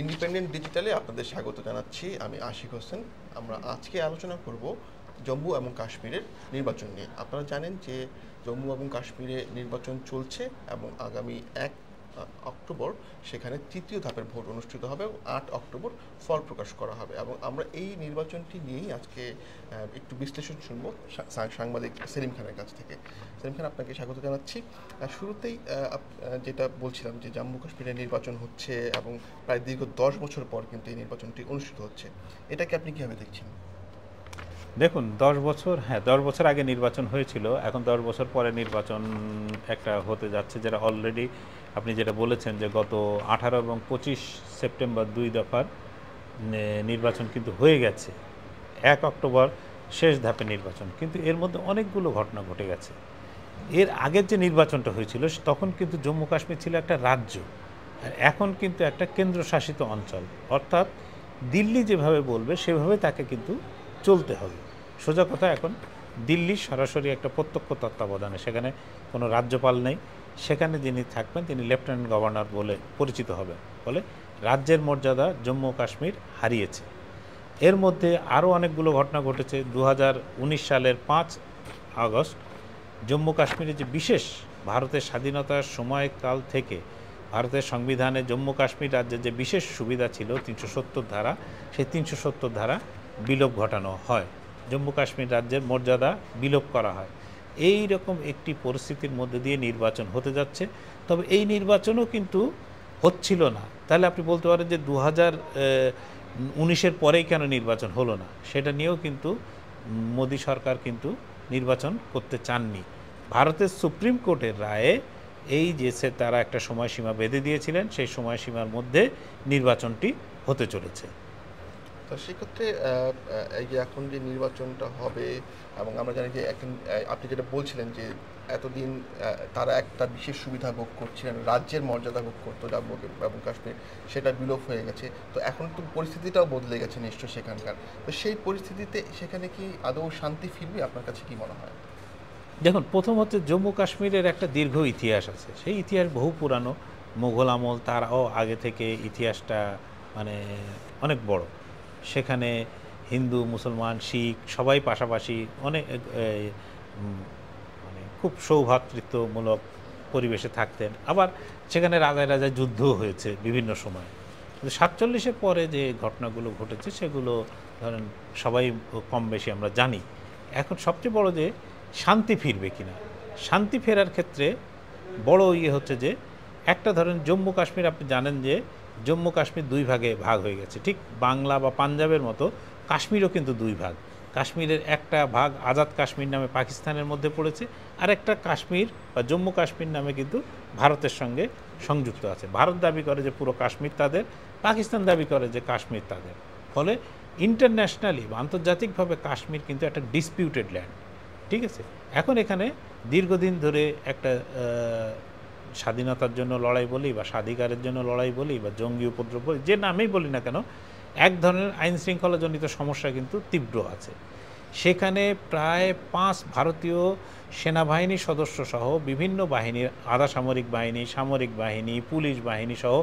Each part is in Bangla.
ইন্ডিপেন্ডেন্ট ডিজিটালে আপনাদের স্বাগত জানাচ্ছি। আমি আশিক হোসেন। আমরা আজকে আলোচনা করব জম্মু এবং কাশ্মীরের নির্বাচন নিয়ে। আপনারা জানেন যে জম্মু এবং কাশ্মীরে নির্বাচন চলছে এবং আগামী 1 অক্টোবর সেখানে তৃতীয় ধাপের ভোট অনুষ্ঠিত হবে এবং 8 অক্টোবর ফল প্রকাশ করা হবে। এবং আমরা এই নির্বাচনটি নিয়েই আজকে একটু বিশ্লেষণ শুনব সাংবাদিক সেলিম খানের কাছ থেকে। সেলিম খান, আপনাকে স্বাগত জানাচ্ছি। শুরুতেই যেটা বলছিলাম যে জম্মু কাশ্মীরে নির্বাচন হচ্ছে এবং প্রায় দীর্ঘ 10 বছর পর কিন্তু এই নির্বাচনটি অনুষ্ঠিত হচ্ছে, এটাকে আপনি কীভাবে দেখছেন? দেখুন, 10 বছর, হ্যাঁ 10 বছর আগে নির্বাচন হয়েছিল, এখন 10 বছর পরে নির্বাচন একটা হতে যাচ্ছে, যেটা অলরেডি আপনি যেটা বলেছেন যে গত 18 এবং 25 সেপ্টেম্বর 2 দফার নির্বাচন কিন্তু হয়ে গেছে। 1 অক্টোবর শেষ ধাপে নির্বাচন, কিন্তু এর মধ্যে অনেকগুলো ঘটনা ঘটে গেছে। এর আগের যে নির্বাচনটা হয়েছিল তখন কিন্তু জম্মু কাশ্মীর ছিল একটা রাজ্য, আর এখন কিন্তু একটা কেন্দ্রশাসিত অঞ্চল, অর্থাৎ দিল্লি যেভাবে বলবে সেভাবে তাকে কিন্তু চলতে হবে। সোজা কথা, এখন দিল্লি সরাসরি একটা প্রত্যক্ষ তত্ত্বাবধানে, সেখানে কোনো রাজ্যপাল নেই, সেখানে যিনি থাকবেন তিনি লেফটেন্যান্ট গভর্নর বলে পরিচিত হবেন। ফলে রাজ্যের মর্যাদা জম্মু কাশ্মীর হারিয়েছে। এর মধ্যে আরও অনেকগুলো ঘটনা ঘটেছে। 2019 সালের 5 আগস্ট জম্মু কাশ্মীরে যে বিশেষ ভারতের স্বাধীনতার সময়কাল থেকে ভারতের সংবিধানে জম্মু কাশ্মীর রাজ্যের যে বিশেষ সুবিধা ছিল 370 ধারা, সেই 370 ধারা বিলোপ ঘটানো হয়, জম্মু কাশ্মীর রাজ্যের মর্যাদা বিলোপ করা হয়। এই রকম একটি পরিস্থিতির মধ্যে দিয়ে নির্বাচন হতে যাচ্ছে। তবে এই নির্বাচনও কিন্তু হচ্ছিল না। তাহলে আপনি বলতে পারেন যে 2019-এর পরেই কেন নির্বাচন হলো না, সেটা নিয়েও কিন্তু মোদী সরকার কিন্তু নির্বাচন করতে চাননি। ভারতের সুপ্রিম কোর্টের রায়ে এই যে তারা একটা সময়সীমা বেঁধে দিয়েছিলেন, সেই সময়সীমার মধ্যে নির্বাচনটি হতে চলেছে। তো সেক্ষেত্রে এই যে এখন যে নির্বাচনটা হবে, এবং আমরা জানি যে এখন আপনি যেটা বলছিলেন যে এতদিন তারা একটা বিশেষ সুবিধা ভোগ করছিলেন, রাজ্যের মর্যাদা ভোগ করতো জম্মু এবং কাশ্মীর, সেটা বিলোপ হয়ে গেছে। তো এখন তো পরিস্থিতিটাও বদলে গেছে নিশ্চয় সেখানকার। তো সেই পরিস্থিতিতে সেখানে কি আদৌ শান্তি ফিরবে, আপনার কাছে কি মনে হয়? দেখুন, প্রথম হচ্ছে জম্মু কাশ্মীরের একটা দীর্ঘ ইতিহাস আছে। সেই ইতিহাস বহু পুরানো, মুঘল আমল, তারাও আগে থেকে ইতিহাসটা মানে অনেক বড়। সেখানে হিন্দু, মুসলমান, শিখ সবাই পাশাপাশি অনেক মানে খুব সৌভ্রাতৃত্বমূলক পরিবেশে থাকতেন। আবার সেখানে রাজায় রাজায় যুদ্ধও হয়েছে বিভিন্ন সময়। কিন্তু 47-এর পরে যে ঘটনাগুলো ঘটেছে সেগুলো ধরেন সবাই কম বেশি আমরা জানি। এখন সবচেয়ে বড় যে শান্তি ফিরবে কিনা, শান্তি ফেরার ক্ষেত্রে বড় হচ্ছে যে একটা ধরেন জম্মু কাশ্মীর, আপনি জানেন যে জম্মু কাশ্মীর 2 ভাগে ভাগ হয়ে গেছে। ঠিক বাংলা বা পাঞ্জাবের মতো কাশ্মীরও কিন্তু 2 ভাগ। কাশ্মীরের একটা ভাগ আজাদ কাশ্মীর নামে পাকিস্তানের মধ্যে পড়েছে, আর একটা কাশ্মীর বা জম্মু কাশ্মীর নামে কিন্তু ভারতের সঙ্গে সংযুক্ত আছে। ভারত দাবি করে যে পুরো কাশ্মীর তাদের, পাকিস্তান দাবি করে যে কাশ্মীর তাদের। ফলে ইন্টারন্যাশনালি বা আন্তর্জাতিকভাবে কাশ্মীর কিন্তু একটা ডিসপিউটেড ল্যান্ড, ঠিক আছে। এখন এখানে দীর্ঘদিন ধরে একটা স্বাধীনতার জন্য লড়াই বলি বা স্বাধিকারের জন্য লড়াই বলি বা জঙ্গি উপদ্রব বলি, যে নামেই বলি না কেন, এক ধরনের আইন শৃঙ্খলাজনিত সমস্যা কিন্তু তীব্র আছে। সেখানে প্রায় 5 ভারতীয় সেনাবাহিনী সদস্য সহ বিভিন্ন বাহিনীর, আধা সামরিক বাহিনী, সামরিক বাহিনী, পুলিশ বাহিনী সহ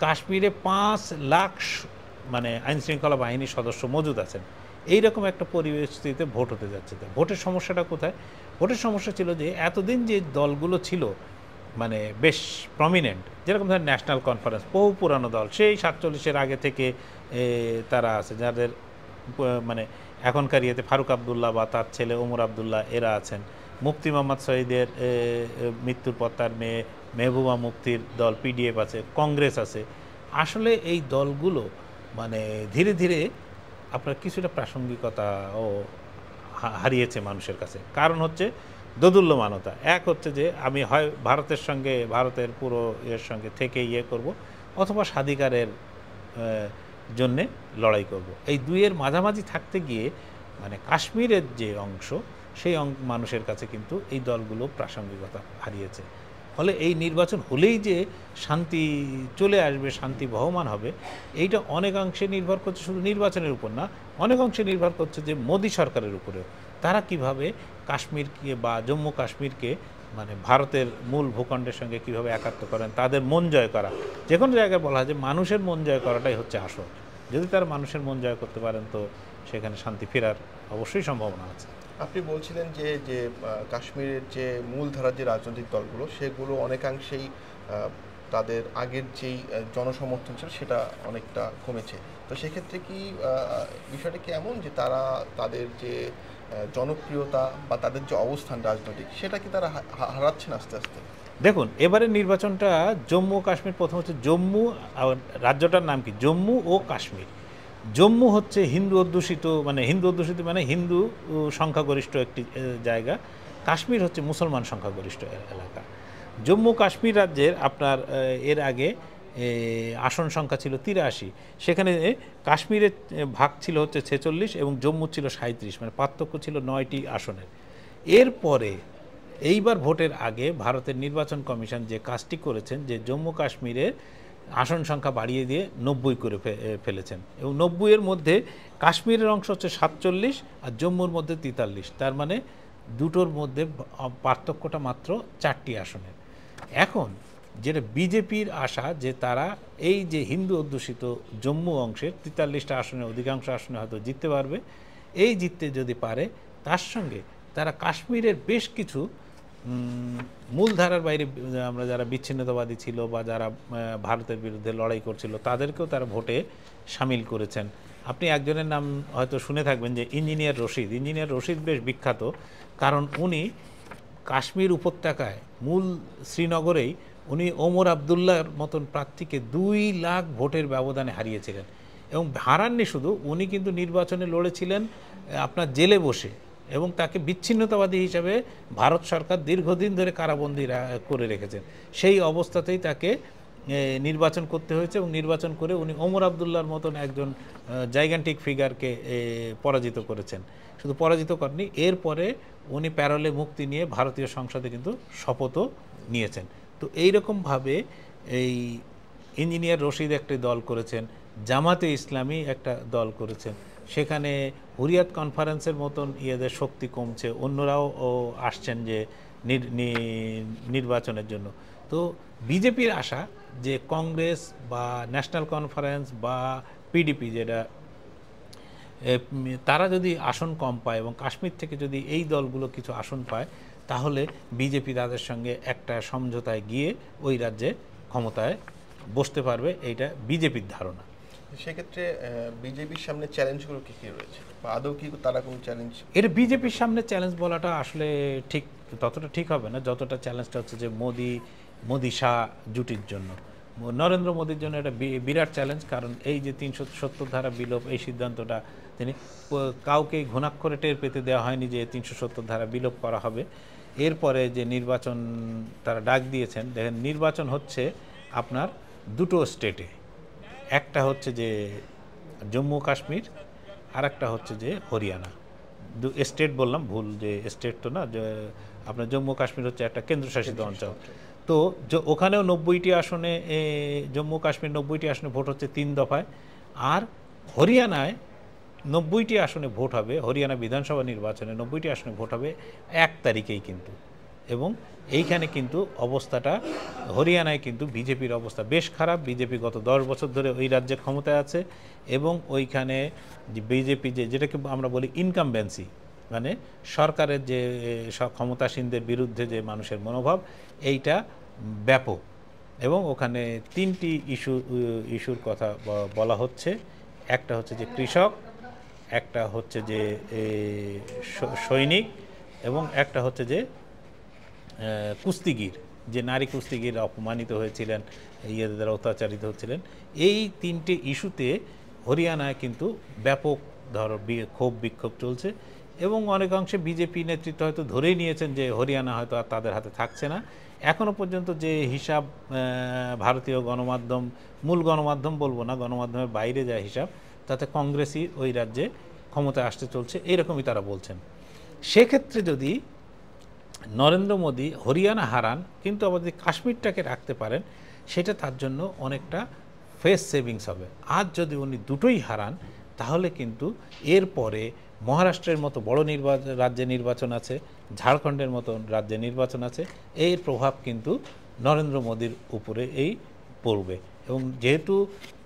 কাশ্মীরে 5 লাখ মানে আইন শৃঙ্খলা বাহিনীর সদস্য মজুদ আছেন। এইরকম একটা পরিস্থিতিতে ভোট হতে যাচ্ছে। ভোটের সমস্যাটা কোথায়? ভোটের সমস্যা ছিল যে এতদিন যে দলগুলো ছিল মানে বেশ প্রমিনেন্ট, যেরকম ধরেন ন্যাশনাল কনফারেন্স, বহু পুরানো দল, সেই 47-এর আগে থেকে তারা আছে, যাদের মানে এখনকার ইয়েতে ফারুক আবদুল্লাহ বা তার ছেলে ওমর আবদুল্লাহ এরা আছেন। মুফতি মোহাম্মদ শহীদের মৃত্যুর পর তার মেয়ে মেহবুবা মুফতির দল পিডিএফ আছে, কংগ্রেস আছে। আসলে এই দলগুলো মানে ধীরে ধীরে আপনার কিছুটা প্রাসঙ্গিকতাও হারিয়েছে মানুষের কাছে। কারণ হচ্ছে দোদুল্যমানতা। এক হচ্ছে যে আমি হয় ভারতের সঙ্গে, ভারতের পুরো এর সঙ্গে থেকে করব, অথবা স্বাধিকারের জন্যে লড়াই করব। এই দুইয়ের মাঝামাঝি থাকতে গিয়ে মানে কাশ্মীরের যে অংশ, সেই মানুষের কাছে কিন্তু এই দলগুলো প্রাসঙ্গিকতা হারিয়েছে। ফলে এই নির্বাচন হলেই যে শান্তি চলে আসবে, শান্তি বহমান হবে, এইটা অনেকাংশে নির্ভর করছে শুধু নির্বাচনের উপর না, অনেক অংশে নির্ভর করছে যে মোদী সরকারের উপরেও। তারা কিভাবে কাশ্মীরকে বা জম্মু কাশ্মীরকে মানে ভারতের মূল ভূখণ্ডের সঙ্গে কীভাবে একাত্ম করেন, তাদের মন জয় করা। যে কোনো জায়গায় বলা হয় যে মানুষের মন জয় করাটাই হচ্ছে আসল। যদি তারা মানুষের মন জয় করতে পারেন তো সেখানে শান্তি ফেরার অবশ্যই সম্ভাবনা আছে। আপনি বলছিলেন যে যে কাশ্মীরের যে মূলধারার যে রাজনৈতিক দলগুলো সেগুলো অনেকাংশেই তাদের আগের যেই জনসমর্থন ছিল সেটা অনেকটা কমেছে। তো সেক্ষেত্রে কি বিষয়টা কি এমন যে তারা তাদের যে জনপ্রিয়তা বা তাদের যে অবস্থান রাজনৈতিক সেটা কি তারা হারাচ্ছেন আস্তে আস্তে? দেখুন, এবারে নির্বাচনটা জম্মু ও কাশ্মীর, প্রথম হচ্ছে জম্মু, রাজ্যটার নাম কি জম্মু ও কাশ্মীর। জম্মু হচ্ছে হিন্দু অধ্যুষিত, মানে হিন্দু অধ্যুষিত মানে হিন্দু সংখ্যাগরিষ্ঠ একটি জায়গা। কাশ্মীর হচ্ছে মুসলমান সংখ্যাগরিষ্ঠ এলাকা। জম্মু কাশ্মীর রাজ্যের আপনার এর আগে আসন সংখ্যা ছিল 83, সেখানে কাশ্মীরের ভাগ ছিল হচ্ছে 46 এবং জম্মু ছিল 37, মানে পার্থক্য ছিল 9টি আসনের। এরপরে এইবার ভোটের আগে ভারতের নির্বাচন কমিশন যে কাজটি করেছেন যে জম্মু কাশ্মীরের আসন সংখ্যা বাড়িয়ে দিয়ে 90 করে ফেলেছেন, এবং 90-এর মধ্যে কাশ্মীরের অংশ হচ্ছে 47 আর জম্মুর মধ্যে 43, তার মানে দুটোর মধ্যে পার্থক্যটা মাত্র 4টি আসনের। এখন যেটা বিজেপির আশা যে তারা এই যে হিন্দু অধ্যুষিত জম্মু অংশের 43টা আসনের অধিকাংশ আসনে হয়তো জিততে পারবে। এই জিততে যদি পারে তার সঙ্গে তারা কাশ্মীরের বেশ কিছু মূলধারার বাইরে আমরা যারা বিচ্ছিন্নতাবাদী ছিল বা যারা ভারতের বিরুদ্ধে লড়াই করছিল তাদেরকেও তারা ভোটে সামিল করেছেন। আপনি একজনের নাম হয়তো শুনে থাকবেন যে ইঞ্জিনিয়ার রশিদ। ইঞ্জিনিয়ার রশিদ বেশ বিখ্যাত, কারণ উনি কাশ্মীর উপত্যকায় মূল শ্রীনগরেই উনি ওমর আবদুল্লাহর মতন প্রার্থীকে 2 লাখ ভোটের ব্যবধানে হারিয়েছিলেন। এবং হারাননি শুধু, উনি কিন্তু নির্বাচনে লড়েছিলেন আপনার জেলে বসে, এবং তাকে বিচ্ছিন্নতাবাদী হিসাবে ভারত সরকার দীর্ঘদিন ধরে কারাবন্দী করে রেখেছেন। সেই অবস্থাতেই তাকে নির্বাচন করতে হয়েছে, এবং নির্বাচন করে উনি ওমর আবদুল্লাহর মতন একজন জাইগান্টিক ফিগারকে পরাজিত করেছেন। শুধু পরাজিত করেনি, এরপরে উনি প্যারোলে মুক্তি নিয়ে ভারতীয় সংসদে কিন্তু শপথও নিয়েছেন। তো এইরকমভাবে এই ইঞ্জিনিয়ার রশিদ একটি দল করেছেন, জামাতে ইসলামী একটা দল করেছেন, সেখানে হুরিয়াত কনফারেন্সের মতন ইয়েদের শক্তি কমছে, অন্যরাও আসছেন যে নির্বাচনের জন্য। তো বিজেপির আশা যে কংগ্রেস বা ন্যাশনাল কনফারেন্স বা পিডিপি যেটা, তারা যদি আসন কম পায় এবং কাশ্মীর থেকে যদি এই দলগুলো কিছু আসন পায় তাহলে বিজেপি তাদের সঙ্গে একটা সমঝোতায় গিয়ে ওই রাজ্যে ক্ষমতায় বসতে পারবে, এইটা বিজেপির ধারণা। সেক্ষেত্রে বিজেপির সামনে চ্যালেঞ্জগুলো কী কী রয়েছে, বা আদৌ কি তারা কোনো চ্যালেঞ্জ? এটা বিজেপির সামনে চ্যালেঞ্জ বলাটা আসলে ঠিক ততটা ঠিক হবে না, যতটা চ্যালেঞ্জটা হচ্ছে যে মোদি শাহ জুটির জন্য, নরেন্দ্র মোদির জন্য এটা বিরাট চ্যালেঞ্জ। কারণ এই যে 370 ধারা বিলোপ, এই সিদ্ধান্তটা তিনি কাউকে ঘুণাক্ষরে টের পেতে দেওয়া হয়নি যে 370 ধারা বিলোপ করা হবে। এরপরে যে নির্বাচন তারা ডাক দিয়েছেন, দেখেন নির্বাচন হচ্ছে আপনার 2টো স্টেটে, একটা হচ্ছে যে জম্মু কাশ্মীর আর একটা হচ্ছে যে হরিয়ানা। স্টেট বললাম ভুল, যে স্টেট তো না, আপনার জম্মু কাশ্মীর হচ্ছে একটা কেন্দ্রশাসিত অঞ্চল। তো ওখানেও 90টি আসনে, জম্মু কাশ্মীর 90টি আসনে ভোট হচ্ছে 3 দফায়, আর হরিয়ানায় 90টি আসনে ভোট হবে, হরিয়ানা বিধানসভা নির্বাচনে 90টি আসনে ভোট হবে 1 তারিখেই কিন্তু। এবং এইখানে কিন্তু অবস্থাটা হরিয়ানায় কিন্তু বিজেপির অবস্থা বেশ খারাপ। বিজেপি গত 10 বছর ধরে ওই রাজ্যে ক্ষমতায় আছে, এবং ওইখানে যে বিজেপি যেটাকে আমরা বলি ইনকামবেন্সি, মানে সরকারের যে ক্ষমতাসীনদের বিরুদ্ধে যে মানুষের মনোভাব, এইটা ব্যাপক। এবং ওখানে 3টি ইস্যুর কথা বলা হচ্ছে। একটা হচ্ছে যে কৃষক, একটা হচ্ছে যে সৈনিক, এবং একটা হচ্ছে যে কুস্তিগির, যে নারী কুস্তিগির অপমানিত হয়েছিলেন, ইয়েদের দ্বারা অত্যাচারিত হচ্ছিলেন। এই 3টে ইস্যুতে হরিয়ানায় কিন্তু ব্যাপক ক্ষোভ বিক্ষোভ চলছে, এবং অনেকাংশে বিজেপি নেতৃত্ব হয়তো ধরেই নিয়েছেন যে হরিয়ানা হয়তো আর তাদের হাতে থাকছে না। এখনও পর্যন্ত যে হিসাব ভারতীয় গণমাধ্যম, মূল গণমাধ্যম বলবো না, গণমাধ্যমের বাইরে যা হিসাব, তাতে কংগ্রেসই ওই রাজ্যে ক্ষমতায় আসতে চলছে, এইরকমই তারা বলছেন। সেক্ষেত্রে যদি নরেন্দ্র মোদী হরিয়ানা হারান কিন্তু আবার যদি কাশ্মীরটাকে রাখতে পারেন, সেটা তার জন্য অনেকটা ফেস সেভিংস হবে। আর যদি উনি দুটোই হারান তাহলে কিন্তু এরপরে মহারাষ্ট্রের মতো বড় রাজ্যে নির্বাচন আছে, ঝাড়খণ্ডের মতো রাজ্যে নির্বাচন আছে, এর প্রভাব কিন্তু নরেন্দ্র মোদীর উপরে এই পড়বে। এবং যেহেতু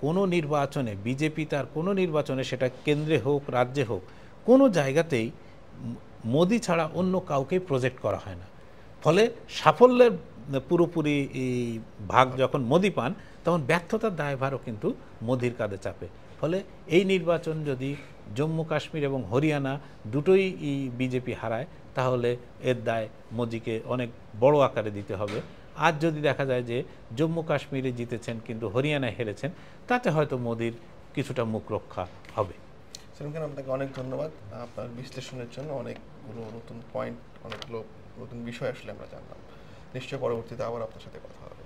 কোনো নির্বাচনে বিজেপি তার কোনো নির্বাচনে, সেটা কেন্দ্রে হোক রাজ্যে হোক, কোনো জায়গাতেই মোদি ছাড়া অন্য কাউকে প্রজেক্ট করা হয় না। ফলে সাফল্যের পুরোপুরি ভাগ যখন মোদি পান, তখন ব্যর্থতার দায়ভারও কিন্তু মোদির কাঁধে চাপে। ফলে এই নির্বাচন যদি জম্মু কাশ্মীর এবং হরিয়ানা দুটোই বিজেপি হারায়, তাহলে এর দায় মোদিকে অনেক বড় আকারে দিতে হবে। আজ যদি দেখা যায় যে জম্মু কাশ্মীরে জিতেছেন কিন্তু হরিয়ানায় হেরেছেন, তাতে হয়তো মোদির কিছুটা মুখ রক্ষা হবে। সেলিম খান, আপনাকে অনেক ধন্যবাদ আপনার বিশ্লেষণের জন্য। অনেকগুলো নতুন পয়েন্ট, অনেকগুলো নতুন বিষয় আসলে আমরা জানলাম। নিশ্চয়ই পরবর্তীতে আবার আপনার সাথে কথা হবে।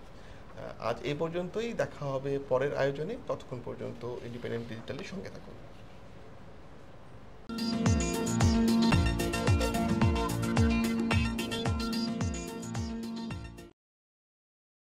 আজ এই পর্যন্তই, দেখা হবে পরের আয়োজনে। ততক্ষণ পর্যন্ত ইন্ডিপেন্ডেন্ট ডিজিটালের সঙ্গে থাকুন।